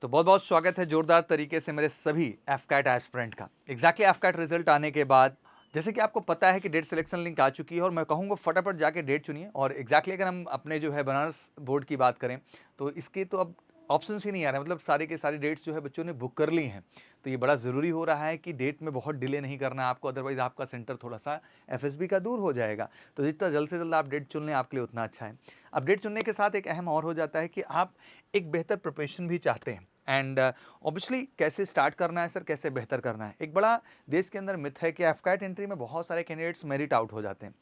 तो बहुत बहुत स्वागत है जोरदार तरीके से मेरे सभी एफकैट एस्पिरेंट का। एग्जैक्टली एफकैट रिजल्ट आने के बाद जैसे कि आपको पता है कि डेट सिलेक्शन लिंक आ चुकी है और मैं कहूँगा फटाफट जाके डेट चुनिए। और एग्जैक्टली अगर हम अपने जो है बनारस बोर्ड की बात करें तो इसके तो अब ऑप्शंस ही नहीं आ रहे, मतलब सारे के सारी डेट्स जो है बच्चों ने बुक कर ली हैं। तो ये बड़ा ज़रूरी हो रहा है कि डेट में बहुत डिले नहीं करना है आपको, अदरवाइज़ आपका सेंटर थोड़ा सा एफएसबी का दूर हो जाएगा। तो जितना जल्द से जल्द आप डेट चुन लें आपके लिए उतना अच्छा है। अब डेट चुनने के साथ एक अहम और हो जाता है कि आप एक बेहतर प्रिपरेशन भी चाहते हैं। एंड ऑब्वियसली कैसे स्टार्ट करना है सर, कैसे बेहतर करना है। एक बड़ा देश के अंदर मिथ है कि एफकैट एंट्री में बहुत सारे कैंडिडेट्स मेरिट आउट हो जाते हैं।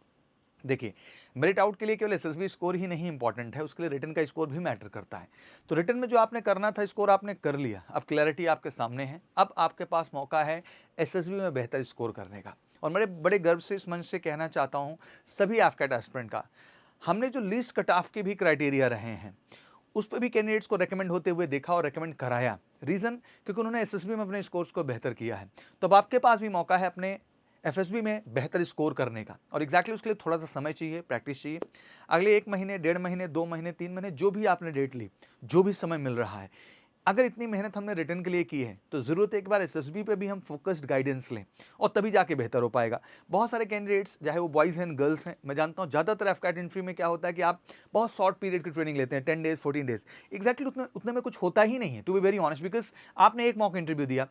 देखिए, मेरिट आउट के लिए केवल एसएसबी स्कोर ही नहीं इंपॉर्टेंट है, उसके लिए रिटन का स्कोर भी मैटर करता है। तो रिटन में जो आपने करना था स्कोर आपने कर लिया, अब क्लैरिटी आपके सामने है। अब आपके पास मौका है एसएसबी में बेहतर स्कोर करने का। और मैं बड़े गर्व से इस मंच से कहना चाहता हूँ सभी एफकैट एस्पिरेंट का, हमने जो लीस्ट कट ऑफ के भी क्राइटेरिया रहे हैं उस पर भी कैंडिडेट्स को रेकमेंड होते हुए देखा और रेकमेंड कराया। रीजन क्योंकि उन्होंने एसएसबी में अपने स्कोर्स को बेहतर किया है। तो अब आपके पास भी मौका है अपने एफएसबी में बेहतर स्कोर करने का। और एग्जैक्टली उसके लिए थोड़ा सा समय चाहिए, प्रैक्टिस चाहिए। अगले 1 महीने, 1.5 महीने, 2 महीने, 3 महीने, जो भी आपने डेट ली, जो भी समय मिल रहा है, अगर इतनी मेहनत हमने रिटर्न के लिए की है तो ज़रूरत है एक बार एसएसबी पे भी हम फोकस्ड गाइडेंस लें और तभी जाके बेहतर हो पाएगा। बहुत सारे कैंडिडेट्स, चाहे वो बॉयज़ हैं गर्ल्स हैं, मैं जानता हूँ ज़्यादातर एफकैट एंट्री में क्या होता है कि आप बहुत शॉर्ट पीरियड की ट्रेनिंग लेते हैं, 10 डेज 14 डेज। एग्जैक्टली उतने उतने में कुछ होता ही नहीं है, to be very honest. Because आपने एक मॉक इंटरव्यू दिया,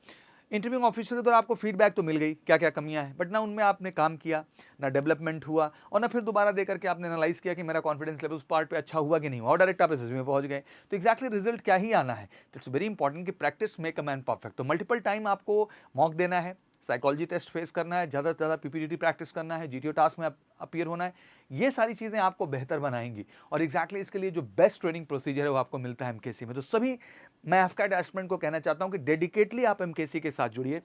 इंटरव्यूइंग ऑफिसर के द्वारा आपको फीडबैक तो मिल गई क्या क्या कमियां हैं, बट ना उनमें आपने काम किया, ना डेवलपमेंट हुआ, और ना फिर दोबारा दे करके आपने एनालाइज किया कि मेरा कॉन्फिडेंस लेवल उस पार्ट पे अच्छा हुआ कि नहीं हुआ, और डायरेक्ट आप एसएसबी में पहुंच गए। तो एक्जैक्टली रिजल्ट क्या ही आना है। तो इट्स वेरी इंपॉर्टेंट कि practice make a man perfect. तो मल्टीपल टाइम आपको मॉक देना है, साइकोलॉजी टेस्ट फेस करना है, ज़्यादा से ज़्यादा पीपीटीटी प्रैक्टिस करना है, जीटीओ टास्क में अपीयर होना है। ये सारी चीज़ें आपको बेहतर बनाएंगी और एग्जैक्टली इसके लिए जो बेस्ट ट्रेनिंग प्रोसीजर है वो आपको मिलता है एमकेसी में। तो सभी मैं एफकैट एस्पिरेंट को कहना चाहता हूँ कि डेडिकेटली आप एमकेसी के साथ जुड़िए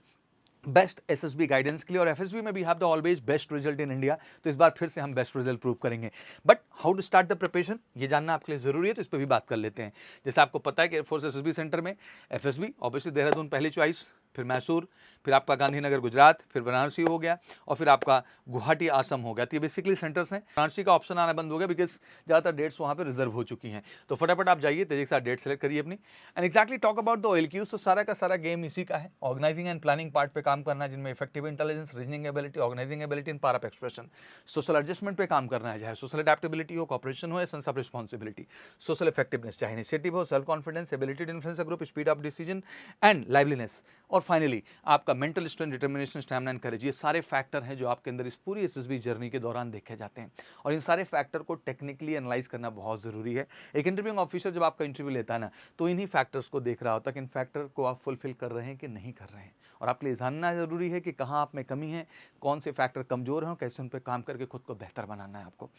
बेस्ट एसएसबी गाइडेंस के लिए। और एफएसबी में भी have the always best result in India. तो इस बार फिर से हम बेस्ट रिजल्ट प्रूव करेंगे। But how to start the preparation ये जानना आपके लिए जरूरी है, तो इस पर भी बात कर लेते हैं। जैसे आपको पता है कि एयरफोर्स एसएसबी सेंटर में एफएसबी ऑब्वियसली देहरादून पहली चॉइस, फिर मैसूर, फिर आपका गांधीनगर गुजरात, फिर बनारसी हो गया, और फिर आपका गुवाहाटी आसम हो गया। तो ये बेसिकली सेंटर्स हैं। बनारसी का ऑप्शन आना बंद हो गया बिकॉज ज़्यादातर डेट्स वहाँ पर रिजर्व हो चुकी हैं। तो फटाफट आप जाइए, तेजी के साथ डेट सेलेक्ट करिए अपनी। And exactly talk about the OLQs। तो सारा का सारा गेम इसी का है, ऑर्गेनाइजिंग एंड प्लानिंग पार्ट पे काम करना है, जिनमें effective intelligence, reasoning ability, organising ability and power of expression. Social adjustment पे काम करना है, चाहे सोशल एडेप्टेबिलिटी हो, कॉपरेशन हो, या sense of responsibility. Social effectiveness, चाहे इनिशिएटिव हो, self confidence, ability to influence a group, speed of decision and liveliness. और फाइनली आपका mental strength, determination, stamina and courage. ये सारे फैक्टर हैं जो आपके अंदर इस पूरी एसएसबी जर्नी के दौरान देखे जाते हैं। और इन सारे फैक्टर को टेक्निकली एनालाइज करना बहुत ज़रूरी है। एक इंटरव्यूइंग ऑफिसर जब आपका इंटरव्यू लेता है ना, तो इन्हीं फैक्टर्स को देख रहा होता है कि इन फैक्टर को आप फुलफिल कर रहे हैं कि नहीं कर रहे हैं। और आपके लिए जानना जरूरी है कि कहाँ आप में कमी है, कौन से फैक्टर कमजोर हैं, कैसे उन पर काम करके खुद को बेहतर बनाना है आपको।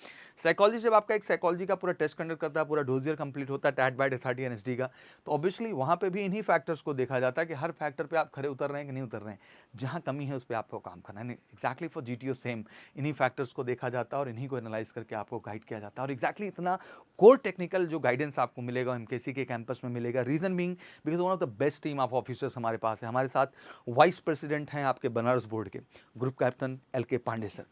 साइकोलॉजी जब आपका एक साइकोलॉजी का पूरा टेस्ट कंडक्ट करता है, पूरा डोजियर कंप्लीट होता है, टैट बैट एसआरटी एनएसडी का, तो ऑब्वियसली वहाँ पे भी इन्हीं फैक्टर्स को देखा जाता है कि हर फैक्टर पे आप खरे उतर रहे हैं कि नहीं उतर रहे हैं, जहाँ कमी है उस पर आपको काम करना है। एक्जैक्टली फॉर जीटीओ सेम, इन्हीं फैक्टर्स को देखा जाता है और इन्हीं को एनालाइज करके आपको गाइड किया जाता है। और एक्जैक्टली इतना कोर टेक्निकल जो गाइडेंस आपको मिलेगा एमकेसी के कैंपस में मिलेगा। Reason being because one of the best team of officers हमारे पास है। हमारे साथ वाइस प्रेसिडेंट हैं आपके बनारस बोर्ड के, group captain LK Pandey sir.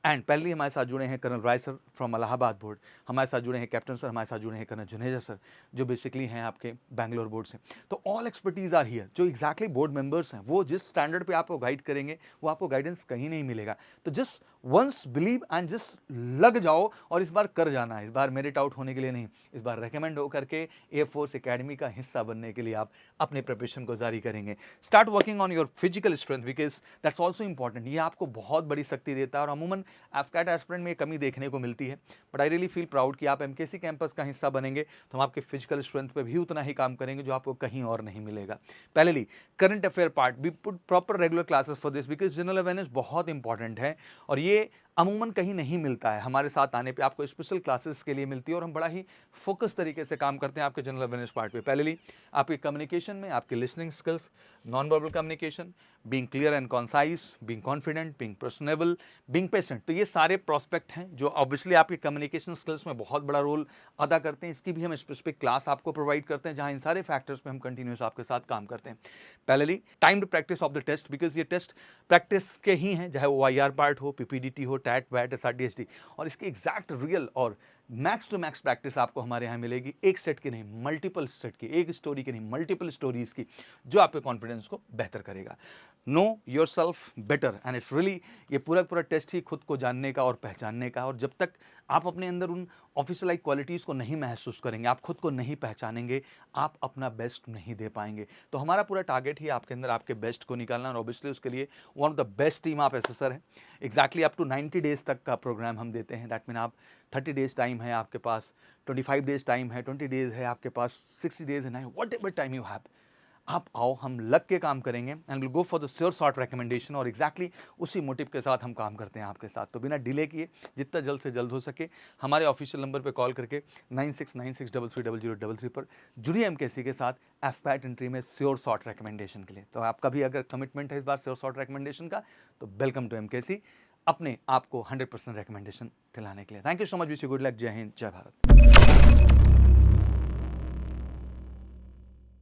And पहले हमारे साथ जुड़े हैं colonel Rai sir from Allahabad board. हमारे साथ जुड़े हैं कैप्टन सर, हमारे साथ जुड़े हैं कर्नल जुनेजा सर, जो बेसिकली हैं आपके बैंगलोर बोर्ड से। तो ऑल एक्सपर्टीज आर हियर। जो एक्जैक्टली बोर्ड मेंबर्स हैं, वो जिस स्टैंडर्ड पे आपको गाइड करेंगे वो आपको गाइडेंस कहीं नहीं मिलेगा। तो just once believe and just लग जाओ, और इस बार कर जाना है। इस बार मेरिट आउट होने के लिए नहीं, इस बार रेकमेंड होकर के एयरफोर्स एकेडमी का हिस्सा बनने के लिए आप अपने प्रिपरेशन को जारी करेंगे। Start working on your physical strength because that's also important. ये आपको बहुत बड़ी शक्ति देता है और अमूमन एफकैट एस्पिरेंट में कमी देखने को मिलती है। But I really feel proud कि आप एमकेसी कैंपस का हिस्सा बनेंगे तो हम आपके फिजिकल स्ट्रेंथ पे भी उतना ही काम करेंगे जो आपको कहीं और नहीं मिलेगा। पहले current affair part, we put proper regular classes for this because general awareness बहुत इंपॉर्टेंट है और ये अमूमन कहीं नहीं मिलता है। हमारे साथ आने पे आपको स्पेशल क्लासेस के लिए मिलती है और हम बड़ा ही फोकस तरीके से काम करते हैं आपके जनरल अवेयरनेस पार्ट पे। पहले आपके कम्युनिकेशन में, आपके listening skills, non verbal communication, being clear and concise, being confident, being personable, being patient. तो ये सारे प्रोस्पेक्ट हैं जो ऑब्वियसली आपके कम्युनिकेशन स्किल्स में बहुत बड़ा रोल अदा करते हैं। इसकी भी हम स्पेसिफिक क्लास आपको प्रोवाइड करते हैं जहां इन सारे फैक्टर्स पे हम कंटिन्यूस आपके साथ काम करते हैं। पहले time to practice of the test because ये टेस्ट प्रैक्टिस के ही हैं, चाहे वो IR पार्ट हो, PPDT हो, टैट वैट SRTSD। और इसके एग्जैक्ट रियल और मैक्स टू मैक्स प्रैक्टिस आपको हमारे यहाँ मिलेगी, एक सेट की नहीं मल्टीपल सेट की, एक स्टोरी की नहीं मल्टीपल स्टोरीज की, जो आपके कॉन्फिडेंस को बेहतर करेगा। Know your self better and it's really, ये पूरा टेस्ट ही खुद को जानने का और पहचानने का। और जब तक आप अपने अंदर उन ऑफिसर लाइक क्वालिटीज़ को नहीं महसूस करेंगे, आप खुद को नहीं पहचानेंगे, आप अपना बेस्ट नहीं दे पाएंगे। तो हमारा पूरा टारगेट ही आपके अंदर आपके बेस्ट को निकालना, और ऑब्वियसली उसके लिए one of the best team आप एसेसर हैं। एग्जैक्टली अप टू 90 डेज तक का प्रोग्राम हम देते हैं। दैट मीन आप 30 डेज टाइम है आपके पास, 25 डेज टाइम है, 20 डेज है आपके पास, 60 डेज है, what ever time you have, आप आओ, हम लग के काम करेंगे and will go for the sure short recommendation. और एग्जैक्टली उसी मोटिव के साथ हम काम करते हैं आपके साथ। तो बिना डिले किए जितना जल्द से जल्द हो सके हमारे ऑफिशियल नंबर पे कॉल करके 9696330033 पर जुड़िए एमकेसी के साथ एफपैट एंट्री में श्योर शॉर्ट रिकमेंडेशन के लिए। तो आपका भी अगर कमिटमेंट है इस बार श्योर शॉर्ट रिकमेंडेशन का, तो वेलकम टू एमकेसी, अपने आप को 100% रिकमेंडेशन दिलाने के लिए। Thank you so much, wish you good luck, जय हिंद, जय भारत।